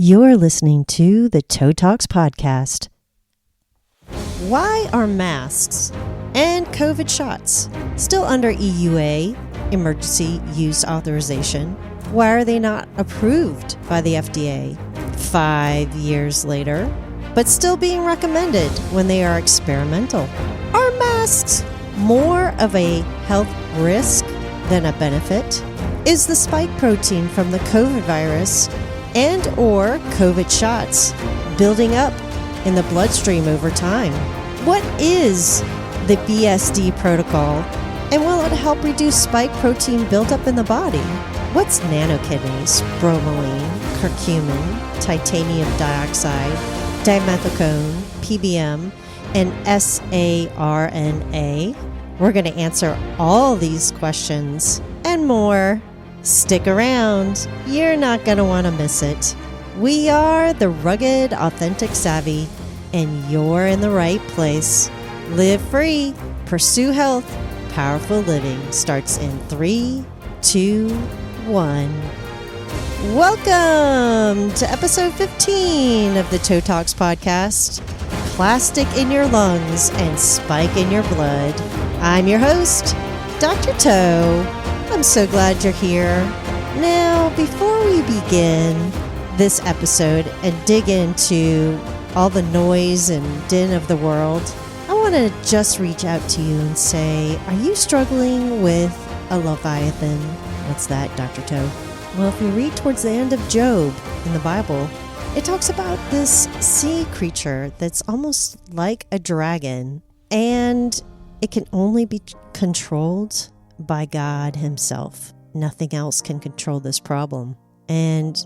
You're listening to the Toe Talks podcast. Why are masks and COVID shots still under EUA, emergency use authorization? Why are they not approved by the FDA 5 years later, but still being recommended when they are experimental? Are masks more of a health risk than a benefit? Is the spike protein from the COVID virus and or COVID shots building up in the bloodstream over time? What is the BSD protocol, and will it help reduce spike protein buildup in the body? What's Nattokinase, bromelain, curcumin, titanium dioxide, dimethicone, PBM, and saRNA? We're going to answer all these questions and more. Stick around. You're not going to want to miss it. We are the rugged, authentic savvy, and you're in the right place. Live free. Pursue health. Powerful living starts in 3, 2, 1. Welcome to episode 15 of the Toe Talks podcast. Plastic in your lungs and spike in your blood. I'm your host, Dr. Toe. I'm so glad you're here. Now, before we begin this episode and dig into all the noise and din of the world, I want to just reach out to you and say, are you struggling with a Leviathan? What's that, Dr. Toe? Well, if you read towards the end of Job in the Bible, it talks about this sea creature that's almost like a dragon, and it can only be controlled by God himself. Nothing else can control this problem. And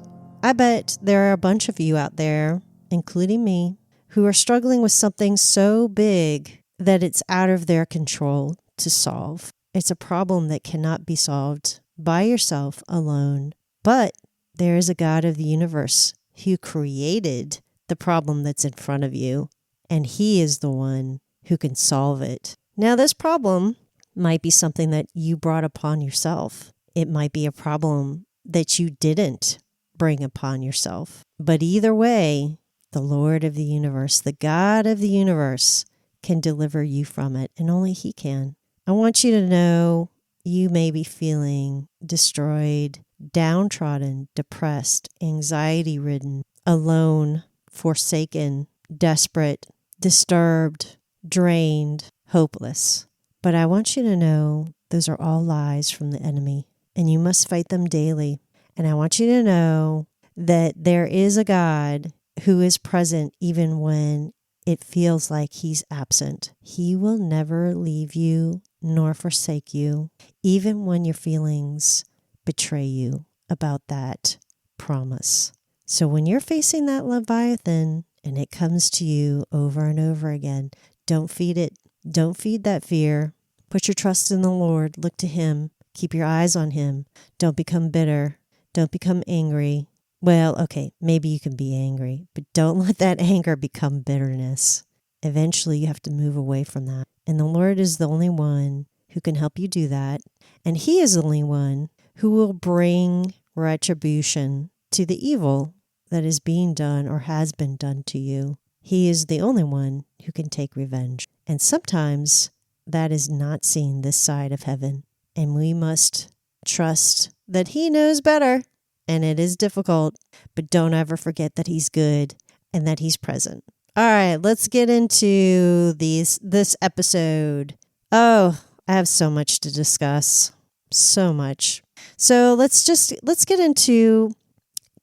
I bet there are a bunch of you out there, including me, who are struggling with something so big that it's out of their control to solve. It's a problem that cannot be solved by yourself alone. But there is a God of the universe who created the problem that's in front of you, and he is the one who can solve it. Now, this problem might be something that you brought upon yourself. It might be a problem that you didn't bring upon yourself. But either way, the Lord of the universe, the God of the universe, can deliver you from it, and only he can. I want you to know you may be feeling destroyed, downtrodden, depressed, anxiety-ridden, alone, forsaken, desperate, disturbed, drained, hopeless. But I want you to know those are all lies from the enemy, and you must fight them daily. And I want you to know that there is a God who is present even when it feels like he's absent. He will never leave you nor forsake you, even when your feelings betray you about that promise. So when you're facing that Leviathan and it comes to you over and over again, don't feed it. Don't feed that fear. Put your trust in the Lord. Look to him. Keep your eyes on him. Don't become bitter. Don't become angry. Well, okay, maybe you can be angry, but don't let that anger become bitterness. Eventually, you have to move away from that. And the Lord is the only one who can help you do that. And he is the only one who will bring retribution to the evil that is being done or has been done to you. He is the only one who can take revenge. And sometimes that is not seen this side of heaven. And we must trust that he knows better. And it is difficult, but don't ever forget that he's good and that he's present. All right, let's get into this episode. Oh, I have so much to discuss. So much. So let's get into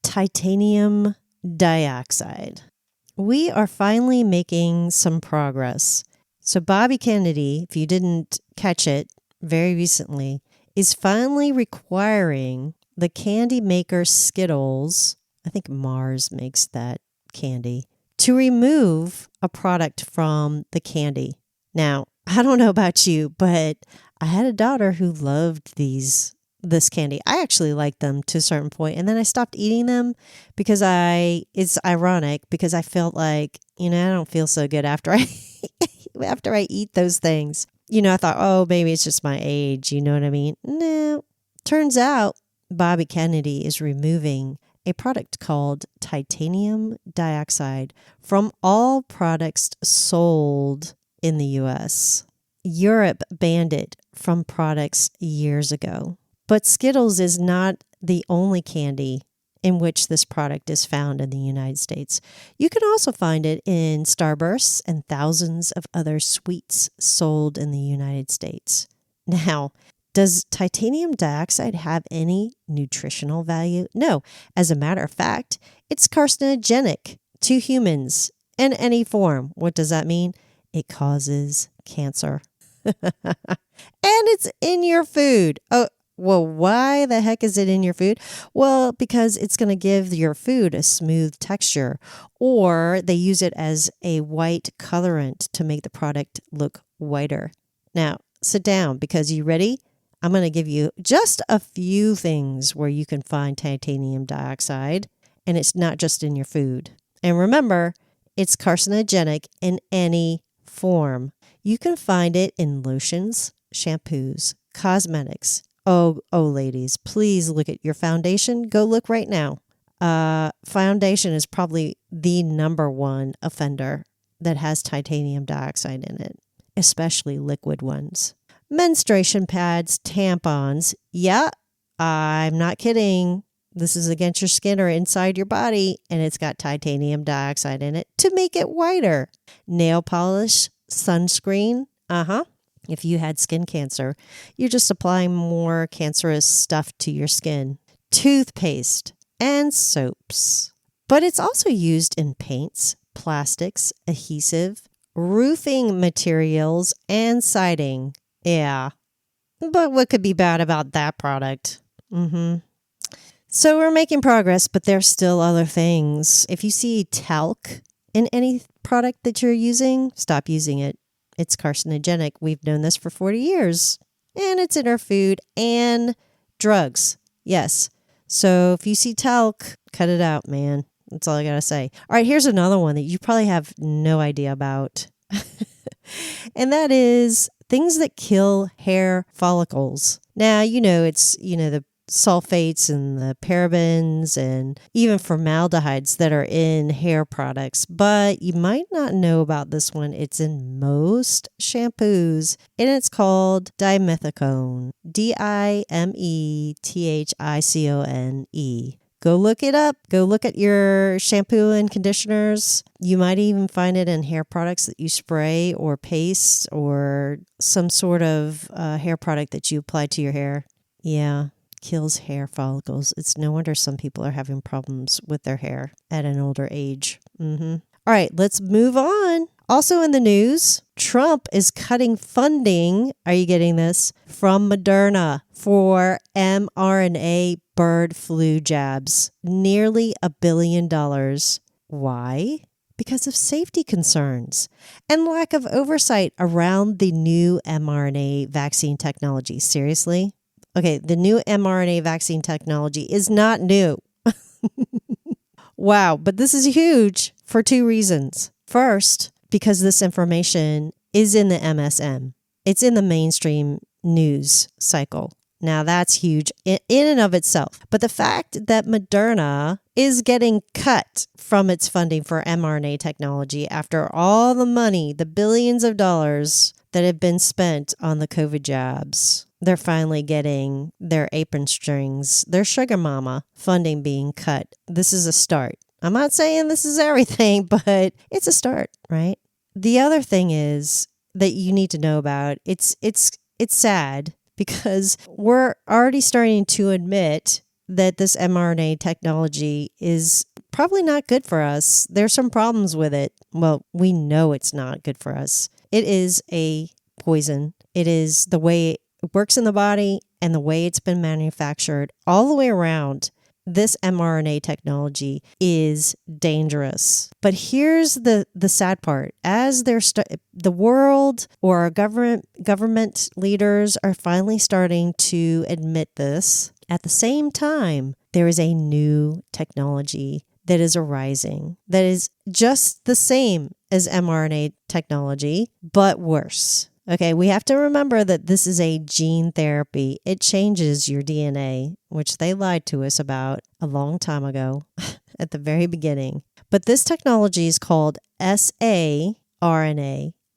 titanium dioxide. We are finally making some progress. So Bobby Kennedy, if you didn't catch it very recently, is finally requiring the candy maker Skittles, I think Mars makes that candy, to remove a product from the candy. Now, I don't know about you, but I had a daughter who loved this candy. I actually liked them to a certain point, and then I stopped eating them because it's ironic because I felt like, I don't feel so good after I eat those things. I thought, oh, maybe it's just my age, you know what I mean? No, turns out Bobby Kennedy is removing a product called titanium dioxide from all products sold in the US. Europe banned it from products years ago. But Skittles is not the only candy in which this product is found in the United States. You can also find it in Starbursts and thousands of other sweets sold in the United States. Now, does titanium dioxide have any nutritional value? No. As a matter of fact, it's carcinogenic to humans in any form. What does that mean? It causes cancer. And it's in your food. Oh, well, why the heck is it in your food? Well, because it's going to give your food a smooth texture, or they use it as a white colorant to make the product look whiter. Now, sit down because you ready? I'm going to give you just a few things where you can find titanium dioxide, and it's not just in your food. And remember, it's carcinogenic in any form. You can find it in lotions, shampoos, cosmetics. Oh, ladies, please look at your foundation. Go look right now. Foundation is probably the number one offender that has titanium dioxide in it, especially liquid ones. Menstruation pads, tampons. Yeah, I'm not kidding. This is against your skin or inside your body, and it's got titanium dioxide in it to make it whiter. Nail polish, sunscreen. If you had skin cancer, you're just applying more cancerous stuff to your skin. Toothpaste and soaps. But it's also used in paints, plastics, adhesive, roofing materials, and siding. Yeah. But what could be bad about that product? So we're making progress, but there's still other things. If you see talc in any product that you're using, stop using it. It's carcinogenic. We've known this for 40 years. And it's in our food and drugs. Yes. So if you see talc, cut it out, man. That's all I got to say. All right, here's another one that you probably have no idea about. And that is things that kill hair follicles. Now, it's, the sulfates and the parabens and even formaldehydes that are in hair products, but you might not know about this one. It's in most shampoos, and it's called dimethicone. dimethicone. Go look it up. Go look at your shampoo and conditioners. You might even find it in hair products that you spray or paste or some sort of hair product that you apply to your hair. Yeah. Kills hair follicles. It's no wonder some people are having problems with their hair at an older age. All right, let's move on. Also in the news, Trump is cutting funding, are you getting this, from Moderna for mRNA bird flu jabs. Nearly $1 billion. Why? Because of safety concerns and lack of oversight around the new mRNA vaccine technology. Seriously? Okay, the new mRNA vaccine technology is not new. Wow, but this is huge for two reasons. First, because this information is in the MSM. It's in the mainstream news cycle. Now, that's huge in and of itself. But the fact that Moderna is getting cut from its funding for mRNA technology after all the money, the billions of dollars that have been spent on the COVID jabs, they're finally getting their apron strings, their sugar mama funding being cut. This is a start. I'm not saying this is everything, but it's a start, right? The other thing is that you need to know about, it's sad because we're already starting to admit that this mRNA technology is probably not good for us. There's some problems with it. Well, we know it's not good for us. It is a poison. It is the way it works in the body and the way it's been manufactured all the way around. This mRNA technology is dangerous. But here's the sad part. As the world or our government leaders are finally starting to admit this, at the same time, there is a new technology that is arising that is just the same as mRNA technology, but worse. Okay, we have to remember that this is a gene therapy. It changes your DNA, which they lied to us about a long time ago at the very beginning. But this technology is called saRNA.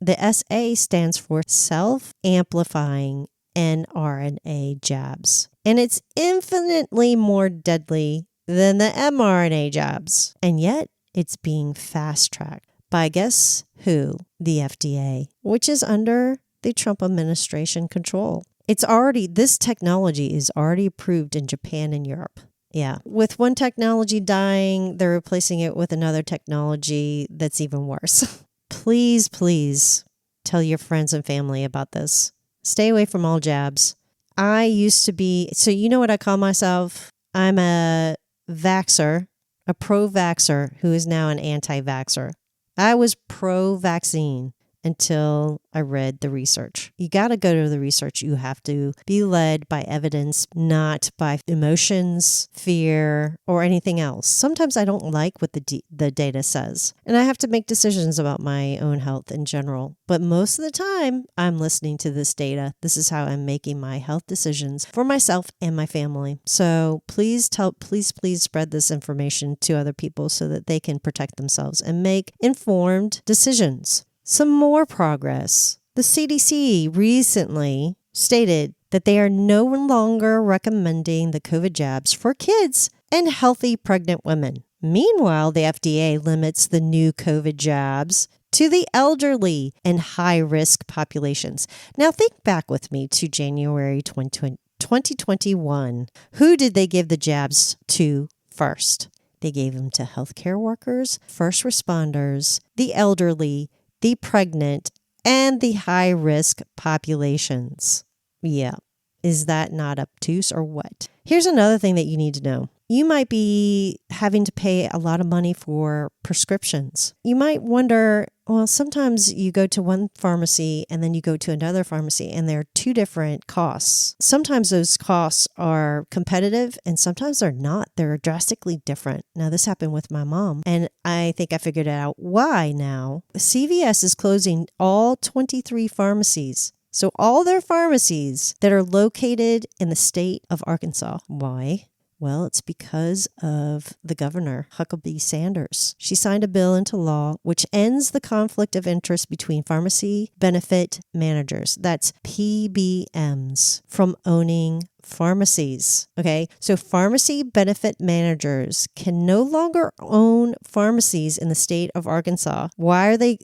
The SA stands for self-amplifying mRNA jabs. And it's infinitely more deadly than the mRNA jabs. And yet, it's being fast-tracked by guess who? The FDA, which is under the Trump administration control. This technology is already approved in Japan and Europe. Yeah. With one technology dying, they're replacing it with another technology that's even worse. Please tell your friends and family about this. Stay away from all jabs. I used to be, so you know what I call myself? I'm a vaxxer, a pro-vaxxer who is now an anti-vaxxer. I was pro-vaccine until I read the research. You got to go to the research. You have to be led by evidence, not by emotions, fear, or anything else. Sometimes I don't like what the data says, and I have to make decisions about my own health in general. But most of the time, I'm listening to this data. This is how I'm making my health decisions for myself and my family. So please spread this information to other people so that they can protect themselves and make informed decisions. Some more progress. The CDC recently stated that they are no longer recommending the COVID jabs for kids and healthy pregnant women. Meanwhile, the FDA limits the new COVID jabs to the elderly and high-risk populations. Now think back with me to January 2021. Who did they give the jabs to first? They gave them to healthcare workers, first responders, the elderly, the pregnant, and the high-risk populations. Yeah. Is that not obtuse or what? Here's another thing that you need to know. You might be having to pay a lot of money for prescriptions. You might wonder, well, sometimes you go to one pharmacy and then you go to another pharmacy and there are two different costs. Sometimes those costs are competitive and sometimes they're not. They're drastically different. Now, this happened with my mom and I think I figured out why now. CVS is closing all 23 pharmacies. So all their pharmacies that are located in the state of Arkansas. Why? Well, it's because of the governor, Huckabee Sanders. She signed a bill into law which ends the conflict of interest between pharmacy benefit managers, that's PBMs, from owning pharmacies. Okay, so pharmacy benefit managers can no longer own pharmacies in the state of Arkansas. Why are they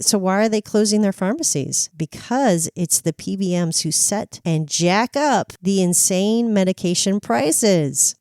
closing their pharmacies? Because it's the PBMs who set and jack up the insane medication prices.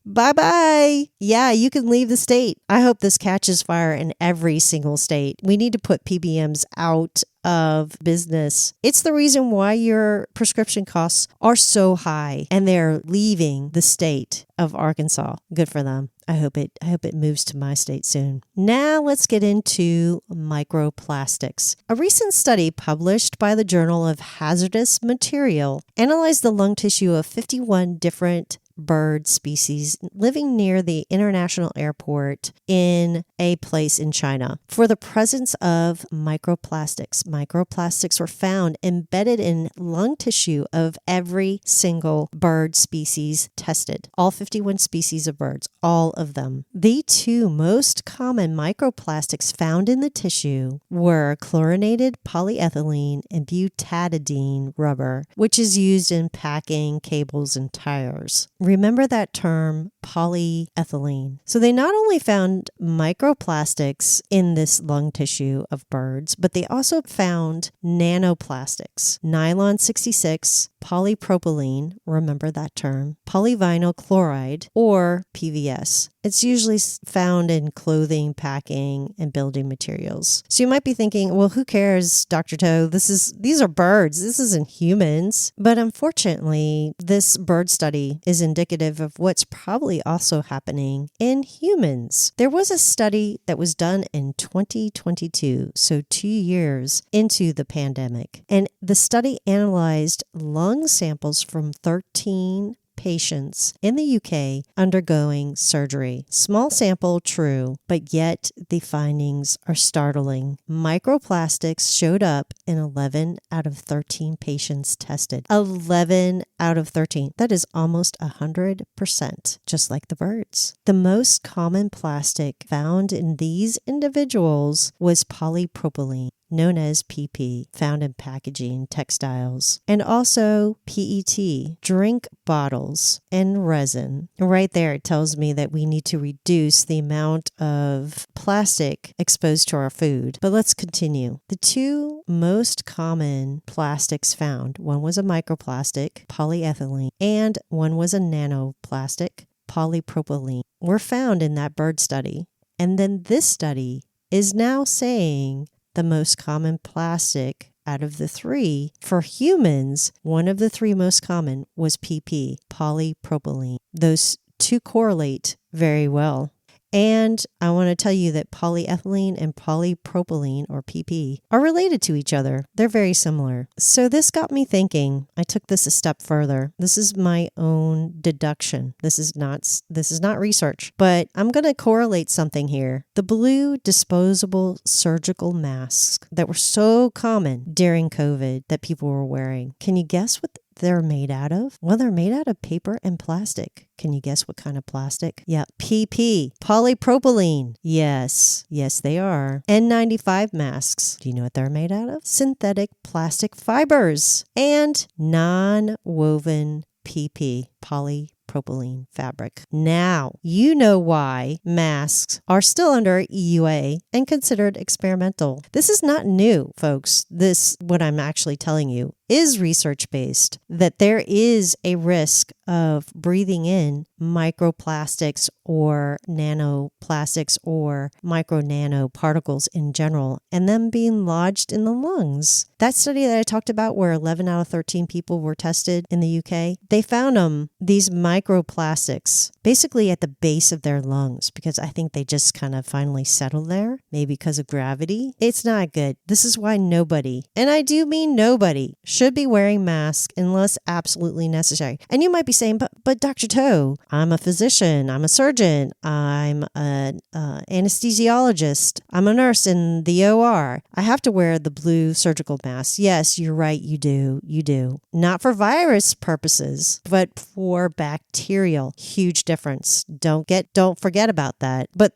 Bye-bye. Yeah, you can leave the state. I hope this catches fire in every single state. We need to put PBMs out of business. It's the reason why your prescription costs are so high and they're leaving the state of Arkansas. Good for them. I hope it moves to my state soon. Now let's get into microplastics. A recent study published by the Journal of Hazardous Material analyzed the lung tissue of 51 different bird species living near the international airport in a place in China for the presence of microplastics. Microplastics were found embedded in lung tissue of every single bird species tested. All 51 species of birds, all of them. The two most common microplastics found in the tissue were chlorinated polyethylene and butadiene rubber, which is used in packing, cables, and tires. Remember that term, polyethylene. So they not only found microplastics in this lung tissue of birds, but they also found nanoplastics, nylon 66, polypropylene, remember that term, polyvinyl chloride, or PVS. It's usually found in clothing, packing, and building materials. So you might be thinking, well, who cares, Dr. Toe? These are birds. This isn't humans. But unfortunately, this bird study is indicative of what's probably also happening in humans. There was a study that was done in 2022, so 2 years into the pandemic. And the study analyzed lung samples from 13 patients in the UK undergoing surgery. Small sample, true, but yet the findings are startling. Microplastics showed up in 11 out of 13 patients tested. 11 out of 13. That is almost 100%, just like the birds. The most common plastic found in these individuals was polypropylene, known as PP, found in packaging, textiles, and also PET, drink bottles, and resin. Right there, it tells me that we need to reduce the amount of plastic exposed to our food. But let's continue. The two most common plastics found, one was a microplastic, polyethylene, and one was a nanoplastic, polypropylene, were found in that bird study. And then this study is now saying the most common plastic out of the three for humans, one of the three most common was PP, polypropylene. Those two correlate very well. And I want to tell you that polyethylene and polypropylene, or PP, are related to each other. They're very similar. So this got me thinking. I took this a step further. This is my own deduction. This is not research, but I'm going to correlate something here. The blue disposable surgical masks that were so common during COVID that people were wearing. Can you guess what they're made out of? Well, they're made out of paper and plastic. Can you guess what kind of plastic? Yeah, PP, polypropylene. Yes, they are. N95 masks. Do you know what they're made out of? Synthetic plastic fibers and non-woven PP, polypropylene fabric. Now, you know why masks are still under EUA and considered experimental. This is not new, folks. What I'm actually telling you, is research-based, that there is a risk of breathing in microplastics or nanoplastics or micro-nano particles in general and them being lodged in the lungs. That study that I talked about where 11 out of 13 people were tested in the UK, they found these microplastics basically at the base of their lungs because I think they just kind of finally settled there, maybe because of gravity. It's not good. This is why nobody, and I do mean nobody, should be wearing masks unless absolutely necessary. And you might be saying, but Dr. Toe, I'm a physician, I'm a surgeon, I'm an anesthesiologist, I'm a nurse in the OR. I have to wear the blue surgical mask. Yes, you're right, you do. Not for virus purposes, but for bacterial. Huge difference. Don't forget about that. But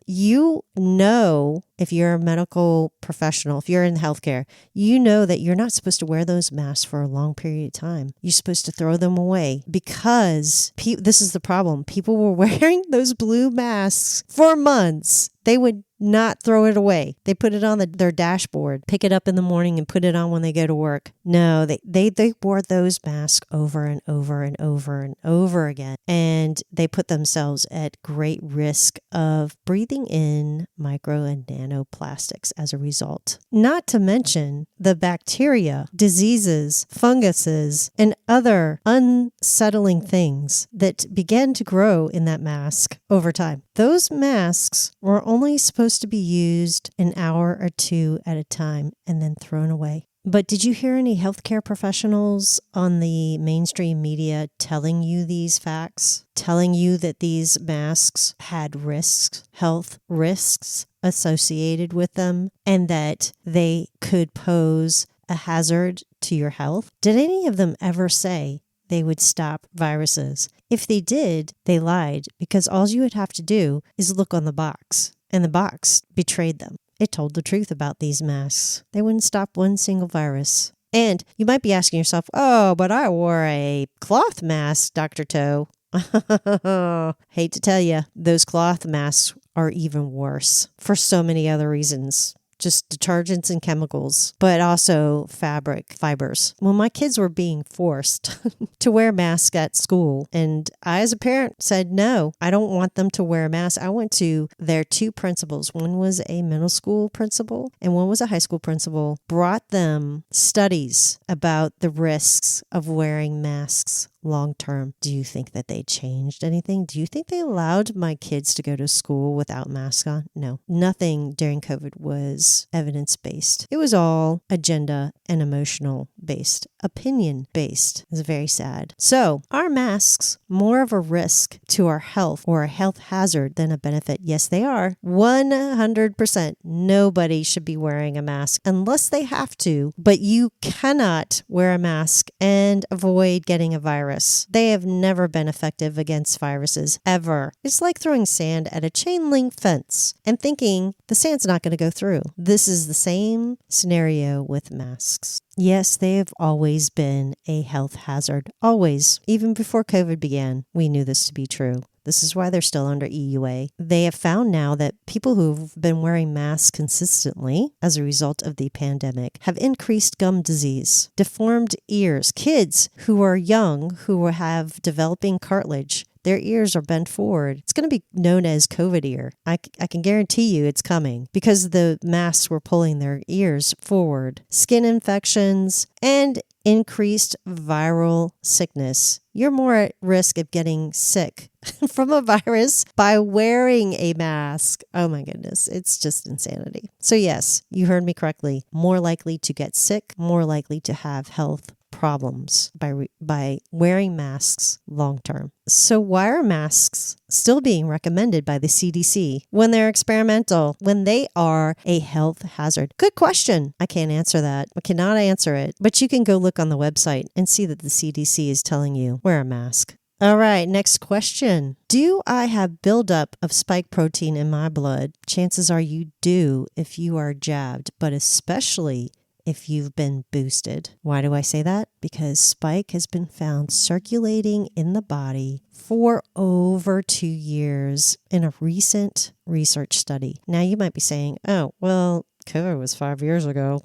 if you're a medical professional, if you're in healthcare, you know that you're not supposed to wear those masks for a long period of time. You're supposed to throw them away because this is the problem. People were wearing those blue masks for months. They would not throw it away. They put it on their dashboard, pick it up in the morning and put it on when they go to work. No, they wore those masks over and over and over and over again. And they put themselves at great risk of breathing in micro and nanoplastics as a result. Not to mention the bacteria, diseases, funguses, and other unsettling things that began to grow in that mask over time. Those masks were only supposed to be used an hour or two at a time and then thrown away. But did you hear any healthcare professionals on the mainstream media telling you these facts? Telling you that these masks had risks, health risks associated with them, and that they could pose a hazard to your health? Did any of them ever say they would stop viruses? If they did, they lied, because all you would have to do is look on the box, and the box betrayed them. It told the truth about these masks. They wouldn't stop one single virus. And you might be asking yourself, oh, but I wore a cloth mask, Dr. Toe. Hate to tell you, those cloth masks are even worse for so many other reasons. Just detergents and chemicals, but also fibers. Well, my kids were being forced to wear masks at school, and I, as a parent, said, no, I don't want them to wear a mask. I went to their two principals. One was a middle school principal, and one was a high school principal, brought them studies about the risks of wearing masks long term. Do you think that they changed anything? Do you think they allowed my kids to go to school without masks on? No. Nothing during COVID was evidence-based. It was all agenda and emotional based. opinion-based. It's very sad. So, are masks more of a risk to our health or a health hazard than a benefit? Yes, they are. 100%. Nobody should be wearing a mask unless they have to, but you cannot wear a mask and avoid getting a virus. They have never been effective against viruses, ever. It's like throwing sand at a chain link fence and thinking the sand's not going to go through. This is the same scenario with masks. Yes, they have always been a health hazard. Always. Even before COVID began, we knew this to be true. This is why they're still under EUA. They have found now that people who've been wearing masks consistently as a result of the pandemic have increased gum disease, deformed ears, kids who are young, who have developing cartilage. Their ears are bent forward. It's going to be known as COVID ear. I can guarantee you it's coming because the masks were pulling their ears forward. Skin infections and increased viral sickness. You're more at risk of getting sick from a virus by wearing a mask. Oh my goodness. It's just insanity. So yes, you heard me correctly. More likely to get sick, more likely to have health problems by wearing masks long term. So why are masks still being recommended by the CDC when they're experimental, when they are a health hazard? Good question. I can't answer that. I cannot answer it. But you can go look on the website and see that the CDC is telling you wear a mask. All right, next question. Do I have buildup of spike protein in my blood? Chances are you do if you are jabbed, but especially if you've been boosted. Why do I say that? Because spike has been found circulating in the body for over 2 years in a recent research study. Now you might be saying, oh, well, COVID was 5 years ago.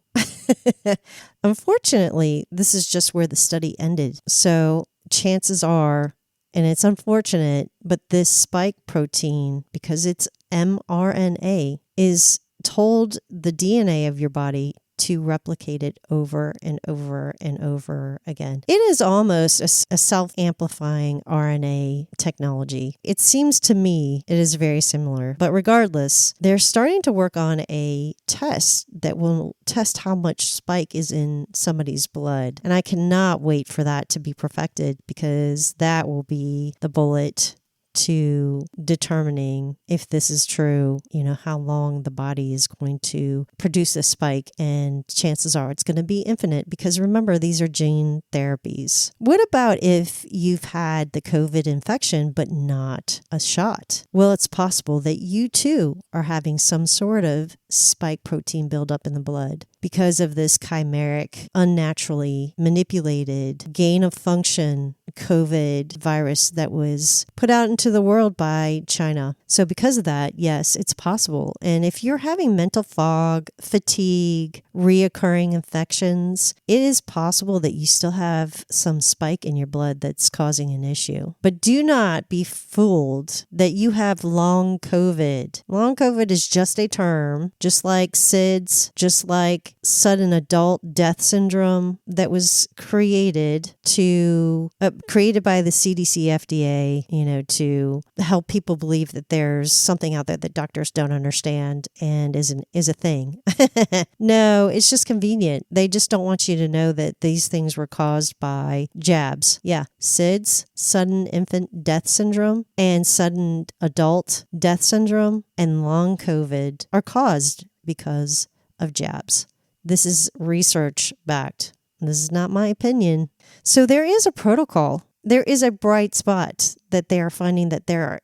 Unfortunately, this is just where the study ended. So chances are, and it's unfortunate, but this spike protein, because it's mRNA, is told the DNA of your body to replicate it over and over and over again. It is almost a self-amplifying RNA technology. It seems to me it is very similar, but regardless, they're starting to work on a test that will test how much spike is in somebody's blood. And I cannot wait for that to be perfected because that will be the bullet to determining if this is true, how long the body is going to produce this spike, and chances are it's going to be infinite because remember, these are gene therapies. What about if you've had the COVID infection but not a shot? Well, it's possible that you too are having some sort of spike protein buildup in the blood because of this chimeric, unnaturally manipulated gain of function COVID virus that was put out into the world by China. So because of that, yes, it's possible. And if you're having mental fog, fatigue, reoccurring infections, it is possible that you still have some spike in your blood that's causing an issue. But do not be fooled that you have long COVID. Long COVID is just a term, just like SIDS, just like sudden adult death syndrome that was created by the CDC, FDA, to help people believe that there's something out there that doctors don't understand and is a thing. No, it's just convenient. They just don't want you to know that these things were caused by jabs. Yeah, SIDS, sudden infant death syndrome, and sudden adult death syndrome, and long COVID are caused because of jabs. This is research backed. This is not my opinion. So there is a protocol. There is a bright spot that they are finding that there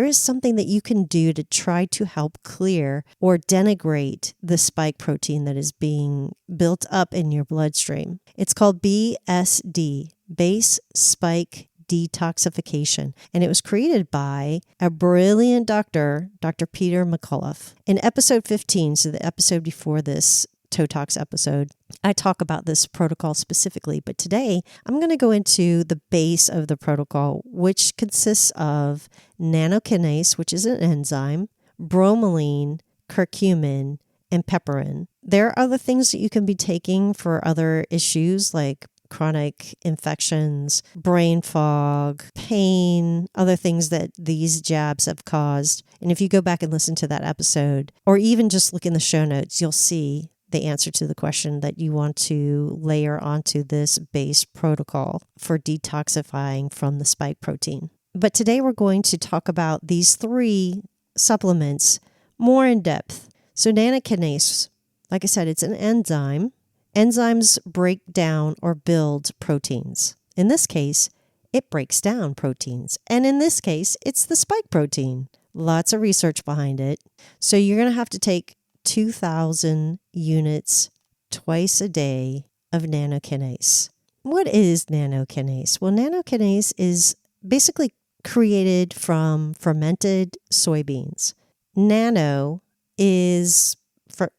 is something that you can do to try to help clear or denigrate the spike protein that is being built up in your bloodstream. It's called BSD, base spike detoxification, and it was created by a brilliant doctor, Dr. Peter McCullough. In episode 15, so the episode before this Toe Talks episode, I talk about this protocol specifically, but today I'm going to go into the base of the protocol, which consists of Nattokinase, which is an enzyme, bromelain, curcumin, and pepperin. There are other things that you can be taking for other issues like chronic infections, brain fog, pain, other things that these jabs have caused. And if you go back and listen to that episode, or even just look in the show notes, you'll see the answer to the question that you want to layer onto this base protocol for detoxifying from the spike protein. But today we're going to talk about these 3 supplements more in depth. So Nattokinase, like I said, it's an enzyme. Enzymes break down or build proteins. In this case, it breaks down proteins. And in this case, it's the spike protein. Lots of research behind it. So you're going to have to take 2,000 units twice a day of Nattokinase. What is Nattokinase? Well, Nattokinase is basically created from fermented soybeans. Nano is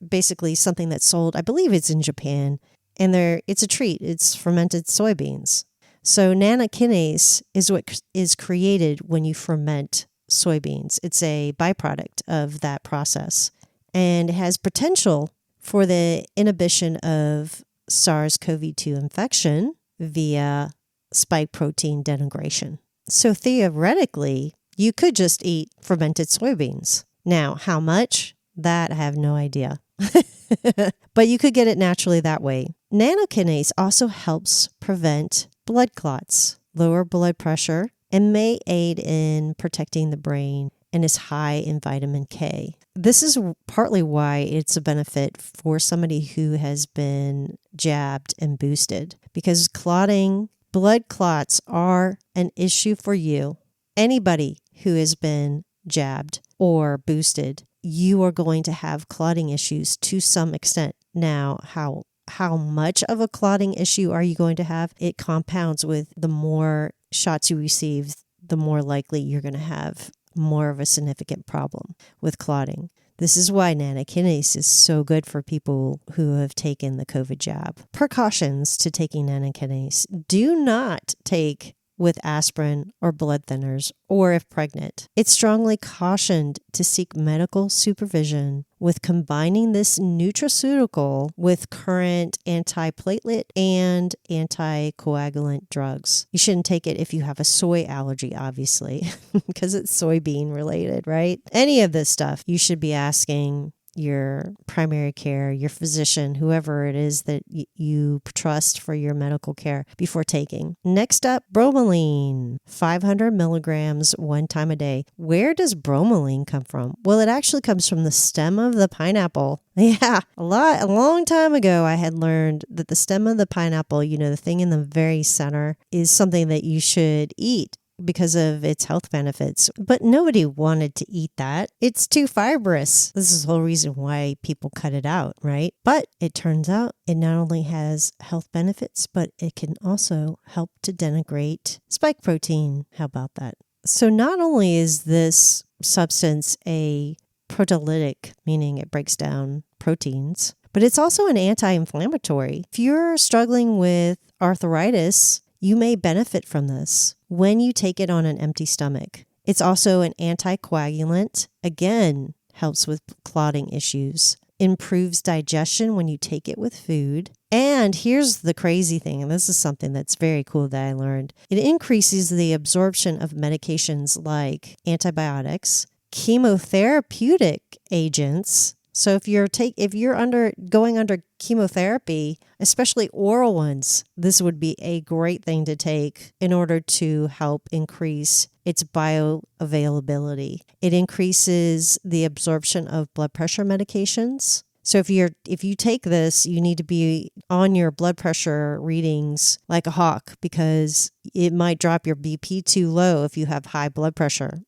basically something that's sold, I believe it's in Japan, and it's a treat. It's fermented soybeans. So Nattokinase is what is created when you ferment soybeans. It's a byproduct of that process, and it has potential for the inhibition of SARS-CoV-2 infection via spike protein denigration. So theoretically, you could just eat fermented soybeans. Now, how much? That I have no idea. But you could get it naturally that way. Nattokinase also helps prevent blood clots, lower blood pressure, and may aid in protecting the brain, and is high in vitamin K. This is partly why it's a benefit for somebody who has been jabbed and boosted, because blood clots are an issue for you. Anybody who has been jabbed or boosted, you are going to have clotting issues to some extent. Now, how much of a clotting issue are you going to have? It compounds with the more shots you receive, the more likely you're going to have more of a significant problem with clotting. This is why Nattokinase is so good for people who have taken the COVID jab. Precautions to taking Nattokinase: do not take with aspirin or blood thinners, or if pregnant. It's strongly cautioned to seek medical supervision with combining this nutraceutical with current antiplatelet and anticoagulant drugs. You shouldn't take it if you have a soy allergy, obviously, because it's soybean related, right? Any of this stuff, you should be asking your primary care, your physician, whoever it is that you trust for your medical care before taking. Next up, bromelain, 500 milligrams 1 time a day. Where does bromelain come from? Well, it actually comes from the stem of the pineapple. Yeah, a long time ago, I had learned that the stem of the pineapple, the thing in the very center, is something that you should eat because of its health benefits. But nobody wanted to eat that. It's too fibrous. This is the whole reason why people cut it out, right? But it turns out it not only has health benefits, but it can also help to denigrate spike protein. How about that? So not only is this substance a proteolytic, meaning it breaks down proteins, but it's also an anti-inflammatory. If you're struggling with arthritis, you may benefit from this when you take it on an empty stomach. It's also an anticoagulant. Again, helps with clotting issues. Improves digestion when you take it with food. And here's the crazy thing, and this is something that's very cool that I learned. It increases the absorption of medications like antibiotics, chemotherapeutic agents. So if you're going under chemotherapy, especially oral ones, this would be a great thing to take in order to help increase its bioavailability. It increases the absorption of blood pressure medications. So if you take this, you need to be on your blood pressure readings like a hawk, because it might drop your BP too low if you have high blood pressure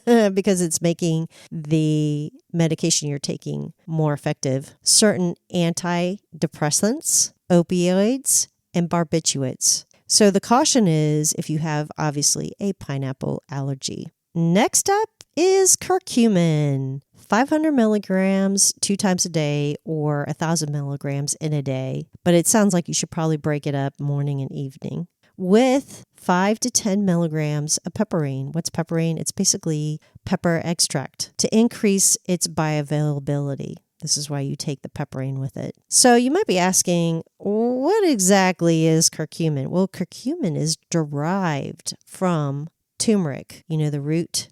because it's making the medication you're taking more effective. Certain antidepressants, opioids, and barbiturates. So the caution is if you have obviously a pineapple allergy. Next up is curcumin. 500 milligrams 2 times a day, or 1,000 milligrams in a day. But it sounds like you should probably break it up morning and evening. With 5 to 10 milligrams of pepperine. What's pepperine? It's basically pepper extract to increase its bioavailability. This is why you take the pepperine with it. So you might be asking, what exactly is curcumin? Well, curcumin is derived from turmeric, the root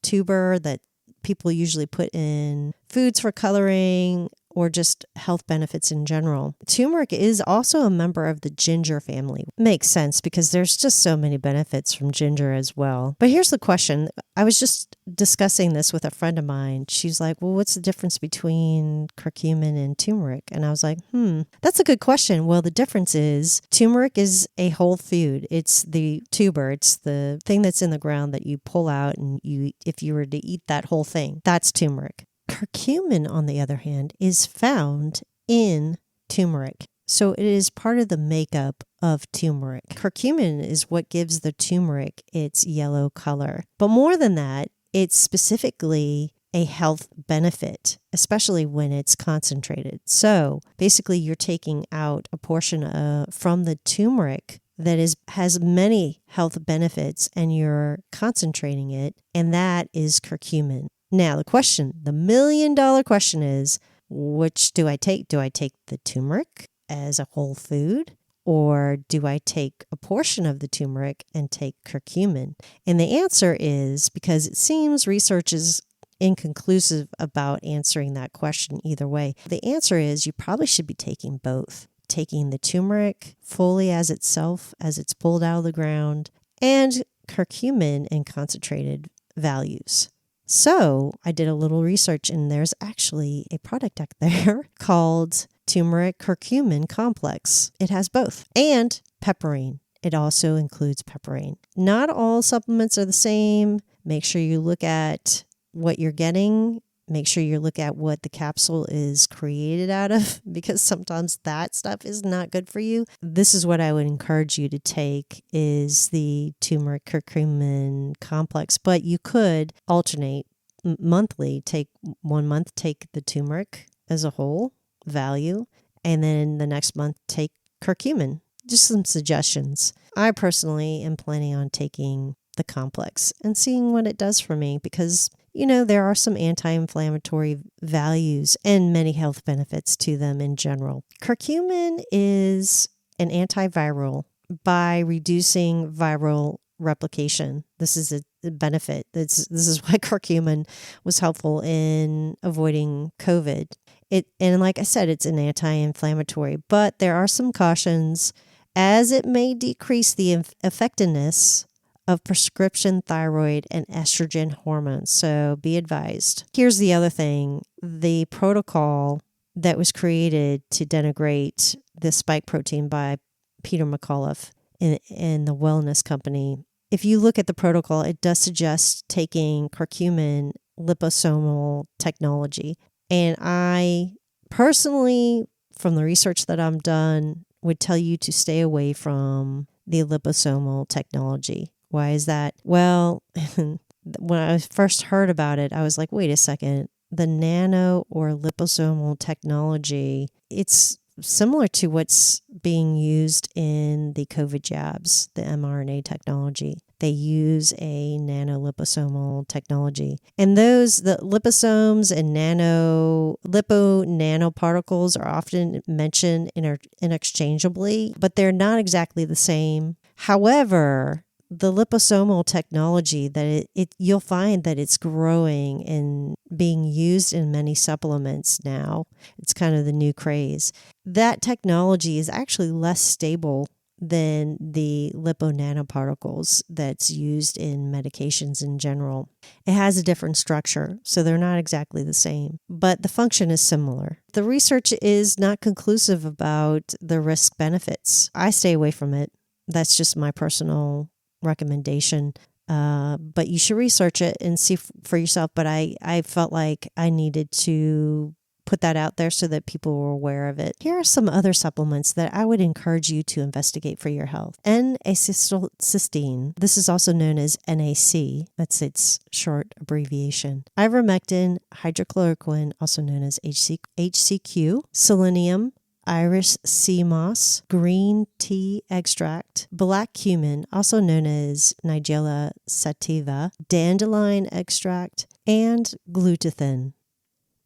tuber that people usually put in foods for coloring or just health benefits in general. Turmeric is also a member of the ginger family. Makes sense because there's just so many benefits from ginger as well. But here's the question. I was just discussing this with a friend of mine. She's like, well, what's the difference between curcumin and turmeric? And I was like, that's a good question. Well, the difference is turmeric is a whole food. It's the tuber. It's the thing that's in the ground that you pull out and if you were to eat that whole thing, that's turmeric. Curcumin, on the other hand, is found in turmeric. So it is part of the makeup of turmeric. Curcumin is what gives the turmeric its yellow color. But more than that, it's specifically a health benefit, especially when it's concentrated. So basically, you're taking out a portion from the turmeric that has many health benefits, and you're concentrating it, and that is curcumin. Now, the million-dollar question is, which do I take? Do I take the turmeric as a whole food, or do I take a portion of the turmeric and take curcumin? And the answer is, because it seems research is inconclusive about answering that question either way, the answer is you probably should be taking both. Taking the turmeric fully as itself, as it's pulled out of the ground, and curcumin in concentrated values. So I did a little research, and there's actually a product out there called turmeric curcumin complex. It has both. And pepperine. It also includes pepperine. Not all supplements are the same. Make sure you look at what you're getting. Make sure you look at what the capsule is created out of, because sometimes that stuff is not good for you. This is what I would encourage you to take, is the turmeric curcumin complex. But you could alternate monthly. Take 1 month, take the turmeric as a whole value, and then the next month take curcumin. Just some suggestions. I personally am planning on taking the complex and seeing what it does for me, because there are some anti-inflammatory values and many health benefits to them in general. Curcumin is an antiviral by reducing viral replication. This is a benefit. This is why curcumin was helpful in avoiding COVID. And like I said, it's an anti-inflammatory, but there are some cautions, as it may decrease the effectiveness of prescription thyroid and estrogen hormones. So be advised. Here's the other thing. The protocol that was created to denigrate the spike protein by Peter McAuliffe in the wellness company. If you look at the protocol, it does suggest taking curcumin liposomal technology. And I personally, from the research that I've done, would tell you to stay away from the liposomal technology. Why is that? Well, when I first heard about it, I was like, wait a second. The nano or liposomal technology, it's similar to what's being used in the COVID jabs, the mRNA technology. They use a nanoliposomal technology. And the liposomes and lipo nanoparticles are often mentioned interchangeably, but they're not exactly the same. However, the liposomal technology, that you'll find that it's growing and being used in many supplements now. It's kind of the new craze. That technology is actually less stable than the lipo nanoparticles that's used in medications in general. It has a different structure, so they're not exactly the same, but the function is similar. The research is not conclusive about the risk benefits. I stay away from it. That's just my personal recommendation, but you should research it and see for yourself. But I felt like I needed to put that out there so that people were aware of it. Here are some other supplements that I would encourage you to investigate for your health. N-acetylcysteine. This is also known as NAC. That's its short abbreviation. Ivermectin, hydrochloroquine, also known as HCQ. Selenium, Iris sea moss, green tea extract, black cumin, also known as Nigella sativa, dandelion extract, and glutathione.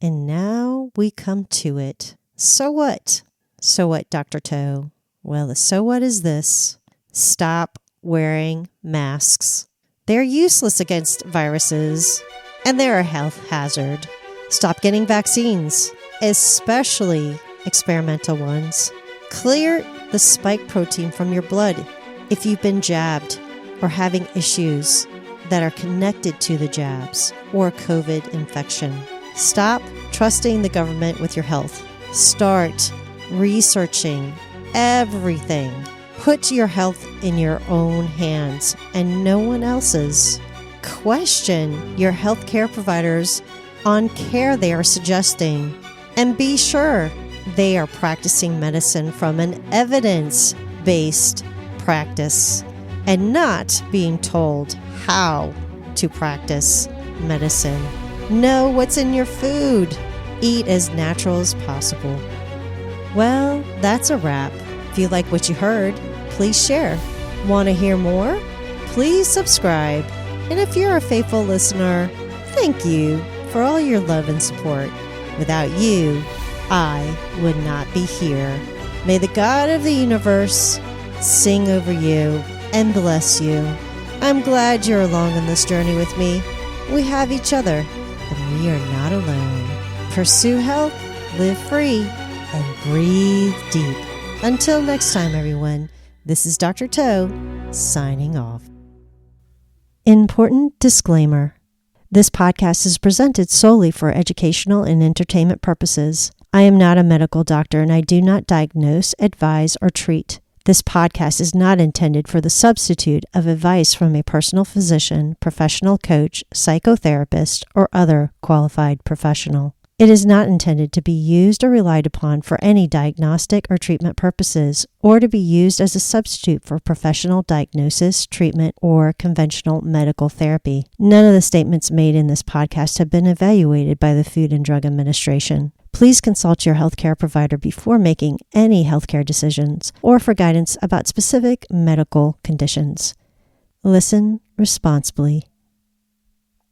And now we come to it. So what? So what, Dr. Toe? Well, the so what is this. Stop wearing masks. They're useless against viruses, and they're a health hazard. Stop getting vaccines, especially experimental ones. Clear the spike protein from your blood if you've been jabbed or having issues that are connected to the jabs or COVID infection. Stop trusting the government with your health. Start researching everything. Put your health in your own hands and no one else's. Question your healthcare providers on care they are suggesting, and be sure they are practicing medicine from an evidence-based practice and not being told how to practice medicine. Know what's in your food. Eat as natural as possible. Well, that's a wrap. If you like what you heard, please share. Want to hear more? Please subscribe. And if you're a faithful listener, thank you for all your love and support. Without you, I would not be here. May the God of the universe sing over you and bless you. I'm glad you're along on this journey with me. We have each other, and we are not alone. Pursue health, live free, and breathe deep. Until next time, everyone, this is Dr. Toe, signing off. Important disclaimer. This podcast is presented solely for educational and entertainment purposes. I am not a medical doctor and I do not diagnose, advise, or treat. This podcast is not intended for the substitute of advice from a personal physician, professional coach, psychotherapist, or other qualified professional. It is not intended to be used or relied upon for any diagnostic or treatment purposes, or to be used as a substitute for professional diagnosis, treatment, or conventional medical therapy. None of the statements made in this podcast have been evaluated by the Food and Drug Administration. Please consult your healthcare provider before making any healthcare decisions or for guidance about specific medical conditions. Listen responsibly.